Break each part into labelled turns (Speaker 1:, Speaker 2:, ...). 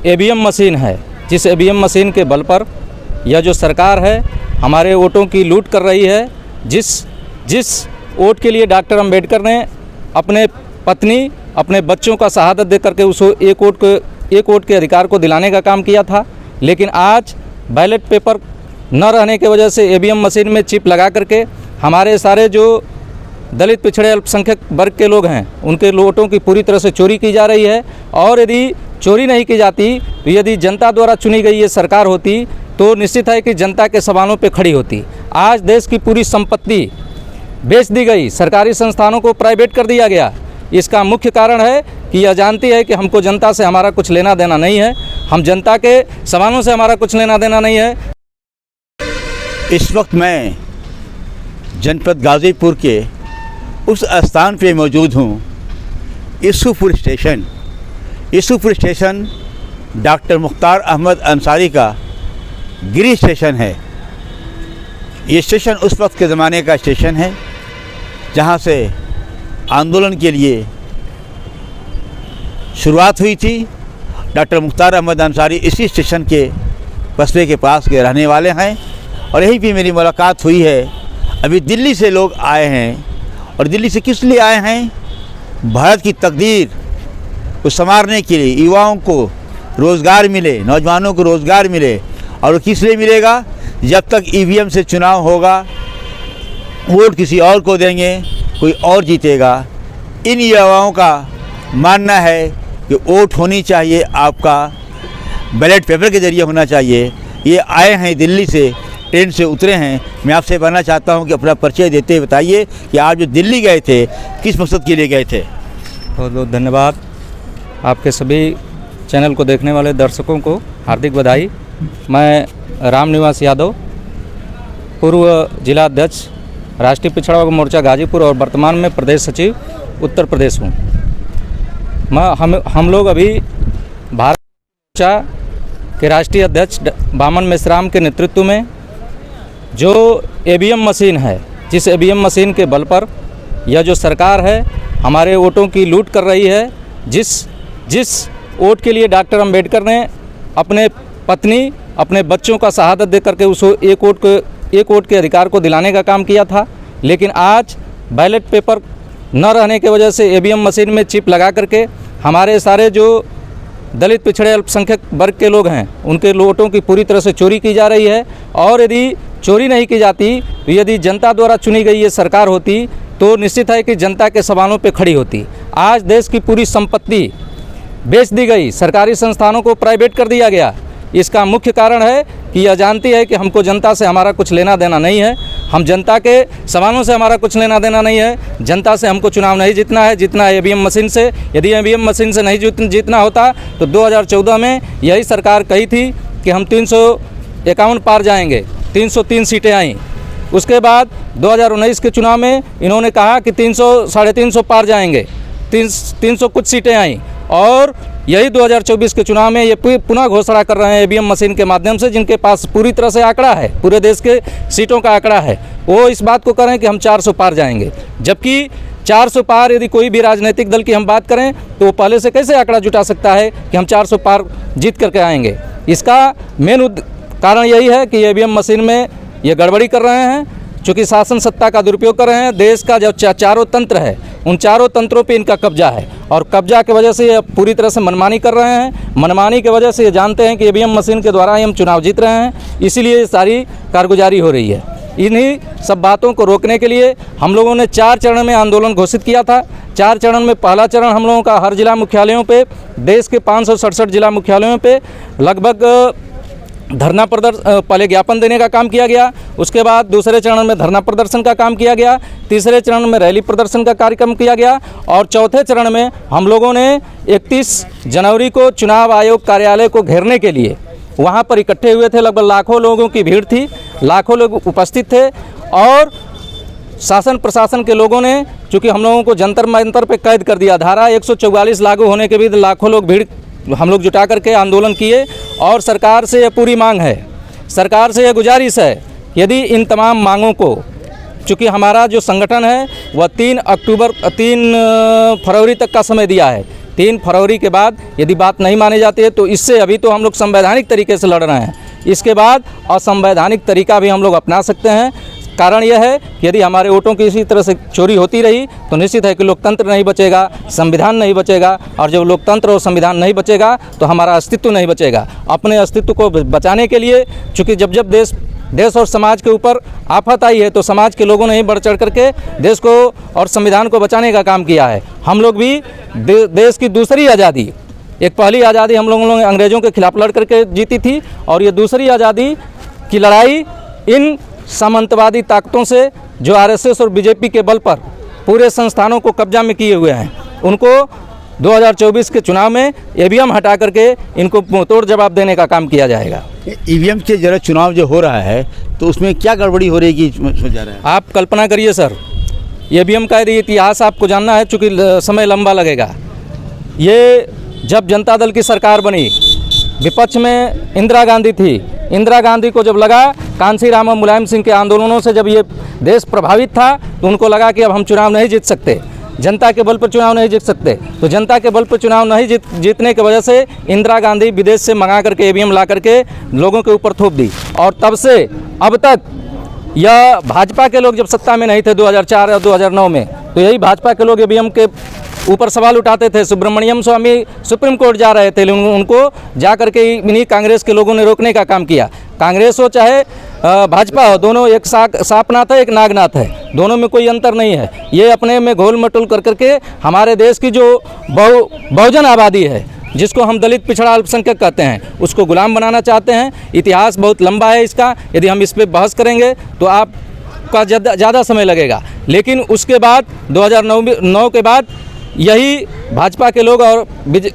Speaker 1: EVM machine है, जिस EVM machine के बल पर यह जो सरकार है हमारे वोटों की लूट कर रही है। जिस वोट के लिए डॉक्टर अंबेडकर ने अपने पत्नी अपने बच्चों का शहादत दे करके उसको एक वोट के अधिकार को दिलाने का काम किया था, लेकिन आज बैलेट पेपर न रहने की वजह से ईवीएम मशीन में चिप लगा करके हमारे सारे जो दलित पिछड़े अल्पसंख्यक वर्ग के लोग हैं उनके वोटों की पूरी तरह से चोरी की जा रही है। और यदि चोरी नहीं की जाती तो यदि जनता द्वारा चुनी गई ये सरकार होती तो निश्चित है कि जनता के सवालों पे खड़ी होती। आज देश की पूरी संपत्ति बेच दी गई, सरकारी संस्थानों को प्राइवेट कर दिया गया। इसका मुख्य कारण है कि यह जानती है कि हमको जनता से हमारा कुछ लेना देना नहीं है, हम जनता के सवालों से हमारा कुछ लेना देना नहीं है।
Speaker 2: इस वक्त मैं जनपद गाज़ीपुर के उस स्थान पे मौजूद हूँ, यूसुफपुर स्टेशन डॉक्टर मुख्तार अहमद अंसारी का गिरी स्टेशन है। ये स्टेशन उस वक्त के ज़माने का स्टेशन है जहाँ से आंदोलन के लिए शुरुआत हुई थी। डॉक्टर मुख्तार अहमद अंसारी इसी स्टेशन के कस्बे के पास के रहने वाले हैं और यहीं पे मेरी मुलाकात हुई है। अभी दिल्ली से लोग आए हैं और दिल्ली से किस लिए आए हैं? भारत की तकदीर को संवारने के लिए, युवाओं को रोज़गार मिले, नौजवानों को रोज़गार मिले। और वो किस लिए मिलेगा? जब तक ईवीएम से चुनाव होगा, वोट किसी और को देंगे, कोई और जीतेगा। इन युवाओं का मानना है कि वोट होनी चाहिए, आपका बैलेट पेपर के ज़रिए होना चाहिए। ये आए हैं दिल्ली से, ट्रेन से उतरे हैं। मैं आपसे कहना चाहता हूं कि अपना परिचय देते बताइए कि आप जो दिल्ली गए थे किस मकसद के लिए गए थे?
Speaker 1: बहुत बहुत धन्यवाद। आपके सभी चैनल को देखने वाले दर्शकों को हार्दिक बधाई। मैं राम निवास यादव, पूर्व जिला अध्यक्ष राष्ट्रीय पिछड़ा वर्ग मोर्चा गाजीपुर और वर्तमान में प्रदेश सचिव उत्तर प्रदेश हूँ। हम लोग अभी भारत मोर्चा के राष्ट्रीय अध्यक्ष बामन मेश्राम के नेतृत्व में जो ईवीएम मशीन है, जिस ईवीएम मशीन के बल पर यह जो सरकार है हमारे वोटों की लूट कर रही है। जिस वोट के लिए डॉक्टर अंबेडकर ने अपने पत्नी अपने बच्चों का शहादत दे करके उसको एक वोट के अधिकार को दिलाने का काम किया था, लेकिन आज बैलेट पेपर न रहने की वजह से ईवीएम मशीन में चिप लगा करके हमारे सारे जो दलित पिछड़े अल्पसंख्यक वर्ग के लोग हैं उनके वोटों की पूरी तरह से चोरी की जा रही है। और यदि चोरी नहीं की जाती तो यदि जनता द्वारा चुनी गई ये सरकार होती तो निश्चित है कि जनता के सवालों पे खड़ी होती। आज देश की पूरी संपत्ति बेच दी गई, सरकारी संस्थानों को प्राइवेट कर दिया गया। इसका मुख्य कारण है कि यह जानती है कि हमको जनता से हमारा कुछ लेना देना नहीं है, हम जनता के सवालों से हमारा कुछ लेना देना नहीं है। जनता से हमको चुनाव नहीं जीतना है, जीतना है ईवीएम मशीन से। यदि ईवीएम मशीन से नहीं जीतना होता तो 2014 में यही सरकार कही थी कि हम 351 पार जाएंगे, 303 सीटें आईं। उसके बाद 2019 के चुनाव में इन्होंने कहा कि 300 साढ़े 300 पार जाएंगे, 300 कुछ सीटें आईं। और यही 2024 के चुनाव में ये पुनः घोषणा कर रहे हैं ईवीएम मशीन के माध्यम से, जिनके पास पूरी तरह से आंकड़ा है, पूरे देश के सीटों का आंकड़ा है। वो इस बात को करें कि हम 400 पार जाएंगे, जबकि 400 पार यदि कोई भी राजनीतिक दल की हम बात करें तो वो पहले से कैसे आंकड़ा जुटा सकता है कि हम 400 पार जीत करके आएंगे। इसका मेन कारण यही है कि ईवीएम मशीन में ये गड़बड़ी कर रहे हैं, चूँकि शासन सत्ता का दुरुपयोग कर रहे हैं। देश का जो चारों तंत्र है उन चारों तंत्रों पे इनका कब्जा है और कब्जा की वजह से ये पूरी तरह से मनमानी कर रहे हैं। मनमानी की वजह से ये जानते हैं कि ईवीएम मशीन के द्वारा ही हम चुनाव जीत रहे हैं, इसीलिए ये सारी कारगुजारी हो रही है। इन्हीं सब बातों को रोकने के लिए हम लोगों ने 4 चरण में आंदोलन घोषित किया था। 4 चरण में पहला चरण हम लोगों का हर जिला मुख्यालयों पे, देश के 567 जिला मुख्यालयों पे लगभग धरना प्रदर्शन, पहले ज्ञापन देने का काम किया गया। उसके बाद दूसरे चरण में धरना प्रदर्शन का काम किया गया। तीसरे चरण में रैली प्रदर्शन का कार्यक्रम किया गया और चौथे चरण में हम लोगों ने 31 जनवरी को चुनाव आयोग कार्यालय को घेरने के लिए वहां पर इकट्ठे हुए थे। लगभग लाखों लोगों की भीड़ थी, लाखों लोग उपस्थित थे और शासन प्रशासन के लोगों ने, चूँकि हम लोगों को जंतर मंतर पे कैद कर दिया, धारा 144 लागू होने के बाद लाखों लोग भीड़ हम लोग जुटा करके आंदोलन किए। और सरकार से यह पूरी मांग है, सरकार से यह गुजारिश है, यदि इन तमाम मांगों को, चूँकि हमारा जो संगठन है वह 3 फरवरी तक का समय दिया है 3 फरवरी के बाद यदि बात नहीं मानी जाती है तो इससे अभी तो हम लोग संवैधानिक तरीके से लड़ रहे हैं, इसके बाद असंवैधानिक तरीका भी हम लोग अपना सकते हैं। कारण यह है कि यदि हमारे वोटों की इसी तरह से चोरी होती रही तो निश्चित है कि लोकतंत्र नहीं बचेगा, संविधान नहीं बचेगा, और जब लोकतंत्र और संविधान नहीं बचेगा तो हमारा अस्तित्व नहीं बचेगा। अपने अस्तित्व को बचाने के लिए, चूँकि जब जब देश और समाज के ऊपर आफत आई है तो समाज के लोगों ने ही बढ़ चढ़ करके देश को और संविधान को बचाने का काम किया है। हम लोग भी देश की दूसरी आज़ादी, एक पहली आज़ादी हम लोगों ने अंग्रेज़ों के खिलाफ लड़ करके जीती थी, और ये दूसरी आज़ादी की लड़ाई इन सामंतवादी ताकतों से जो आरएसएस और बीजेपी के बल पर पूरे संस्थानों को कब्जा में किए हुए हैं, उनको 2024 के चुनाव में ईवीएम हटा करके इनको मुंहतोड़ जवाब देने का काम किया जाएगा।
Speaker 2: ईवीएम से जरा चुनाव जो हो रहा है तो उसमें क्या गड़बड़ी हो रही है जा रहा है?
Speaker 1: आप कल्पना करिए सर, ईवीएम का यदि इतिहास आपको जानना है, चूँकि समय लंबा लगेगा। ये जब जनता दल की सरकार बनी, विपक्ष में इंदिरा गांधी थी। इंदिरा गांधी को जब लगा कांसी राम और मुलायम सिंह के आंदोलनों से जब ये देश प्रभावित था तो उनको लगा कि अब हम चुनाव नहीं जीत सकते, जनता के बल पर चुनाव नहीं जीत सकते। तो जनता के बल पर चुनाव नहीं जीतने की वजह से इंदिरा गांधी विदेश से मंगा करके ईवीएम ला करके लोगों के ऊपर थोप दी, और तब से अब तक यह भाजपा के लोग जब सत्ता में नहीं थे 2004 और 2009 में, तो यही भाजपा के लोग ईवीएम के ऊपर सवाल उठाते थे। सुब्रमण्यम स्वामी सुप्रीम कोर्ट जा रहे थे, उनको जा करके इन्हीं कांग्रेस के लोगों ने रोकने का काम किया। कांग्रेस हो चाहे भाजपा हो, दोनों एक सांपनाथ है, एक नागनाथ है, दोनों में कोई अंतर नहीं है। ये अपने में घोल मटोल कर करके हमारे देश की जो बहुजन आबादी है, जिसको हम दलित पिछड़ा अल्पसंख्यक कहते हैं, उसको गुलाम बनाना चाहते हैं। इतिहास बहुत लंबा है इसका, यदि हम इस पर बहस करेंगे तो आपका ज़्यादा समय लगेगा। लेकिन उसके बाद 2009 के बाद यही भाजपा के लोग और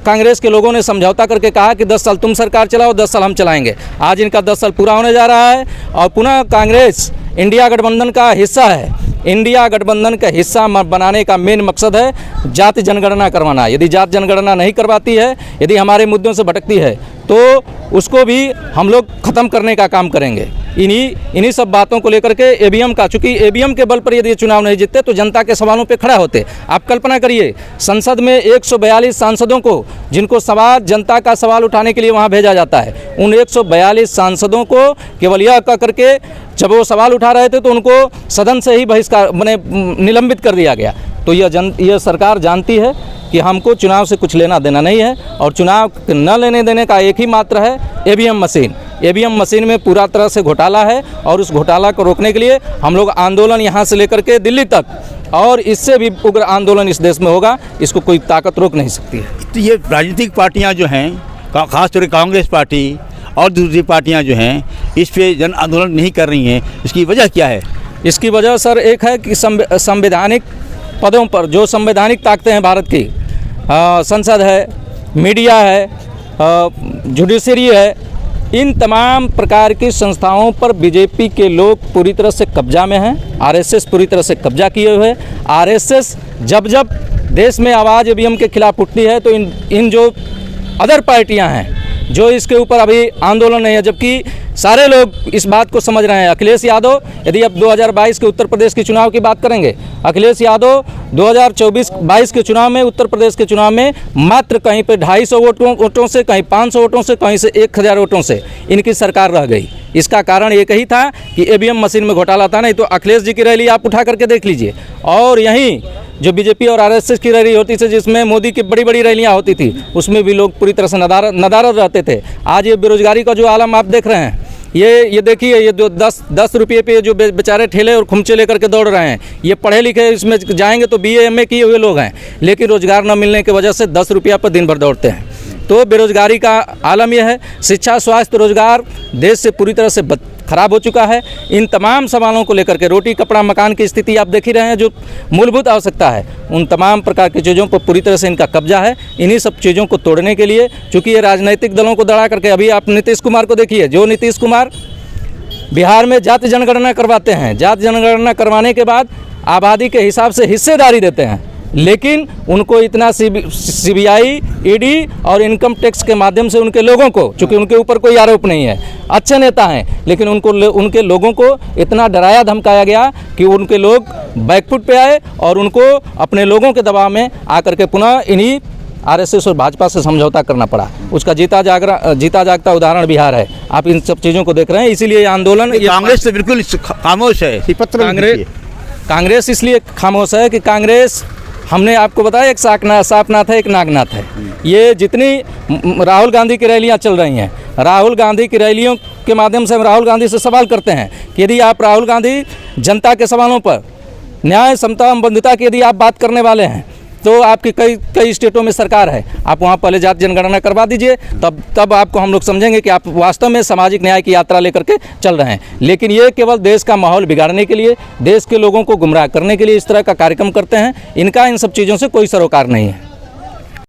Speaker 1: कांग्रेस के लोगों ने समझौता करके कहा कि 10 साल तुम सरकार चलाओ, 10 साल हम चलाएंगे। आज इनका 10 साल पूरा होने जा रहा है और पुनः कांग्रेस इंडिया गठबंधन का हिस्सा है। इंडिया गठबंधन का हिस्सा बनाने का मेन मकसद है जाति जनगणना करवाना। यदि जाति जनगणना नहीं करवाती है, यदि हमारे मुद्दों से भटकती है, तो उसको भी हम लोग ख़त्म करने का काम करेंगे। इन्हीं सब बातों को लेकर के ईवीएम का, चूँकि ईवीएम के बल पर यदि चुनाव नहीं जीतते तो जनता के सवालों पे खड़ा होते। आप कल्पना करिए, संसद में 142 सांसदों को, जिनको जनता का सवाल उठाने के लिए वहाँ भेजा जाता है, उन 142 सांसदों को केवल यह कह करके जब वो सवाल उठा रहे थे तो उनको सदन से ही बहिष्कार निलंबित कर दिया गया। तो यह सरकार जानती है कि हमको चुनाव से कुछ लेना देना नहीं है, और चुनाव न लेने देने का एक ही मात्र है ईवीएम मशीन। ईवीएम मशीन में पूरा तरह से घोटाला है, और उस घोटाला को रोकने के लिए हम लोग आंदोलन यहाँ से लेकर के दिल्ली तक, और इससे भी उग्र आंदोलन इस देश में होगा। इसको कोई ताकत रोक नहीं सकती है।
Speaker 2: तो ये राजनीतिक पार्टियाँ जो हैं, खासतौर पर कांग्रेस पार्टी और दूसरी पार्टियाँ जो हैं, इस पे जन आंदोलन नहीं कर रही हैं, इसकी वजह क्या है?
Speaker 1: इसकी वजह सर एक है कि संवैधानिक पदों पर जो संवैधानिक ताकतें हैं भारत की, संसद है, मीडिया है, जुडिशरी है, इन तमाम प्रकार की संस्थाओं पर बीजेपी के लोग पूरी तरह से कब्जा में हैं। आरएसएस पूरी तरह से कब्जा किए हुए है। आरएसएस जब जब देश में आवाज़ ईवीएम के खिलाफ उठती है तो इन जो अदर पार्टियां हैं जो इसके ऊपर अभी आंदोलन नहीं है, जबकि सारे लोग इस बात को समझ रहे हैं। अखिलेश यादव, यदि अब 2022 के उत्तर प्रदेश के चुनाव की बात करेंगे, अखिलेश यादव 2024-22 के चुनाव में, उत्तर प्रदेश के चुनाव में मात्र कहीं पे 250 वोटों से, कहीं 500 वोटों से, कहीं से 1000 वोटों से इनकी सरकार रह गई। इसका कारण एक ही था कि ईवीएम मशीन में घोटाला था। नहीं तो अखिलेश जी की रैली आप उठा करके देख लीजिए, और यहीं जो बीजेपी और आरएसएस की रैली होती थी, जिसमें मोदी की बड़ी बड़ी रैलियाँ होती थी, उसमें भी लोग पूरी तरह से नदारद रहते थे। आज ये बेरोजगारी का जो आलम आप देख रहे हैं, ये देखिए, ये जो 10 रुपये पे जो बेचारे ठेले और खुमचे लेकर के दौड़ रहे हैं, ये पढ़े लिखे इसमें जाएंगे तो BA MA किए हुए लोग हैं, लेकिन रोजगार न मिलने की वजह से 10 रुपया पर दिन भर दौड़ते हैं। तो बेरोजगारी का आलम यह है। शिक्षा, स्वास्थ्य, रोजगार देश से पूरी तरह से खराब हो चुका है। इन तमाम सवालों को लेकर के, रोटी कपड़ा मकान की स्थिति आप देख ही रहे हैं, जो मूलभूत आवश्यकता है, उन तमाम प्रकार की चीज़ों पर पूरी तरह से इनका कब्जा है। इन्हीं सब चीज़ों को तोड़ने के लिए, चूँकि ये राजनीतिक दलों को दड़ा करके, अभी आप नीतीश कुमार को देखिए, जो नीतीश कुमार बिहार में जाति जनगणना करवाते हैं, जाति जनगणना करवाने के बाद आबादी के हिसाब से हिस्सेदारी देते हैं, लेकिन उनको इतना CBI, ED और इनकम टैक्स के माध्यम से उनके लोगों को, चूँकि उनके ऊपर कोई आरोप नहीं है, अच्छे नेता हैं, लेकिन उनके लोगों को इतना डराया धमकाया गया कि उनके लोग बैकफुट पे आए और उनको अपने लोगों के दबाव में आकर के पुनः इन्हीं आरएसएस और भाजपा से समझौता करना पड़ा। उसका जीता जागता उदाहरण बिहार है। आप इन सब चीज़ों को देख रहे हैं, इसीलिए ये आंदोलन,
Speaker 2: कांग्रेस तो बिल्कुल खामोश है।
Speaker 1: कांग्रेस इसलिए खामोश है कि कांग्रेस, हमने आपको बताया, एक सापनाथ है, एक नागनाथ है। ये जितनी राहुल गांधी की रैलियां चल रही हैं, राहुल गांधी की रैलियों के माध्यम से हम राहुल गांधी से सवाल करते हैं कि यदि आप राहुल गांधी जनता के सवालों पर, न्याय, समता, संबंधिता की यदि आप बात करने वाले हैं, तो आपकी कई स्टेटों में सरकार है, आप वहाँ पहले जाति जनगणना करवा दीजिए, तब आपको हम लोग समझेंगे कि आप वास्तव में सामाजिक न्याय की यात्रा लेकर के चल रहे हैं। लेकिन ये केवल देश का माहौल बिगाड़ने के लिए, देश के लोगों को गुमराह करने के लिए इस तरह का कार्यक्रम करते हैं। इनका इन सब चीज़ों से कोई सरोकार नहीं है।